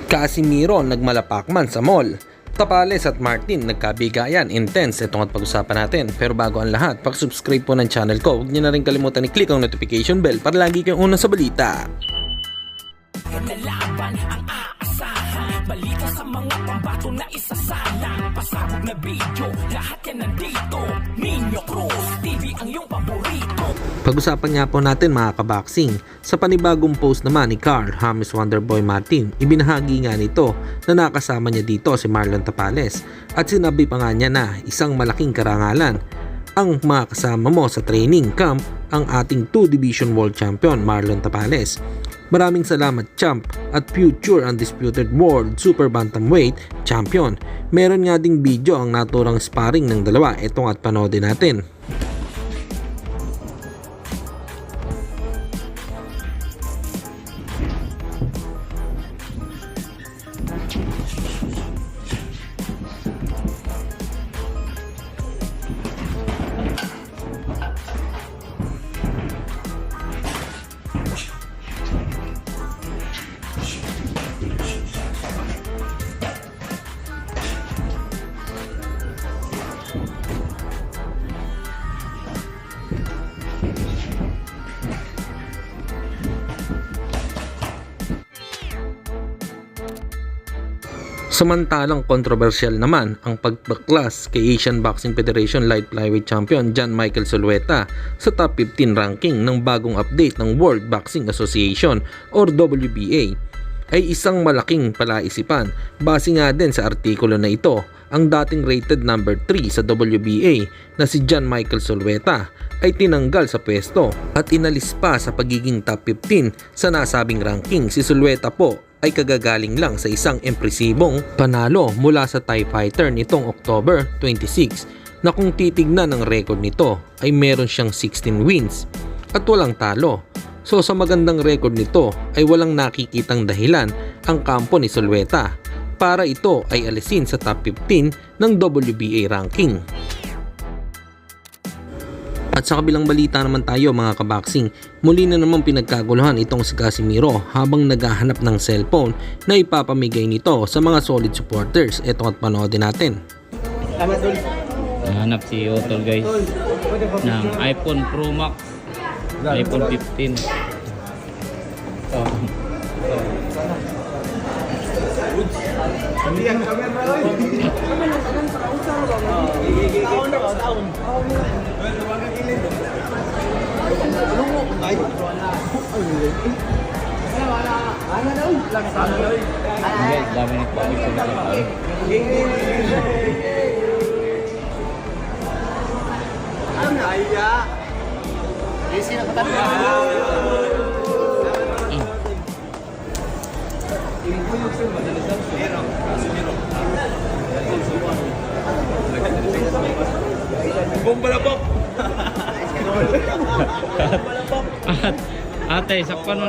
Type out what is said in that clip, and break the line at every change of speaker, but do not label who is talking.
Casimiro nagmalapakman sa mall. Tapales at Martin nagkabigayan. Intense itong at pag-usapan natin. Pero bago ang lahat, pag-subscribe po ng channel ko. Huwag niyo na rin kalimutan i-click ang notification bell para lagi kayong unang sa balita.
Nalaban ang aasahan, balita sa mga pambato na isasalang, pasabog na video, lahat yan nandito. Nino Cruz TV ang iyong paborito.
Pag-usapan nga po natin mga kaboxing, sa panibagong post naman ni Carl James Wonderboy Martin, ibinahagi nga nito na nakasama niya dito si Marlon Tapales at sinabi pa nga niya na isang malaking karangalan ang mga kasama mo sa training camp ang ating 2 Division World Champion Marlon Tapales. Maraming salamat champ at future undisputed world super bantamweight champion. Meron nga ding video ang naturang sparring ng dalawa, etong at panoodin natin. Samantalang kontrobersyal naman ang pagbaklas kay Asian Boxing Federation Light Flyweight Champion John Michael Zulueta sa top 15 ranking ng bagong update ng World Boxing Association or WBA ay isang malaking palaisipan. Base nga din sa artikulo na ito, ang dating rated number 3 sa WBA na si John Michael Zulueta ay tinanggal sa pwesto at inalis pa sa pagiging top 15 sa nasabing ranking. Si Zulueta po ay kagagaling lang sa isang impresibong panalo mula sa Thai fighter nitong October 26 na kung titignan ng record nito ay meron siyang 16 wins at walang talo. So sa magandang record nito ay walang nakikitang dahilan ang kampo ni Zulueta para ito ay alisin sa top 15 ng WBA ranking. At sa kabilang balita naman tayo mga kaboxing, muli na naman pinagkaguluhan itong si Casimiro habang naghahanap ng cellphone na ipapamigay nito sa mga solid supporters. Ito at panoodin natin.
Hanap si Otol guys ng iPhone Pro Max, iPhone 15. Guys, dami nagpapicture na lang. Ate, sakpan mo.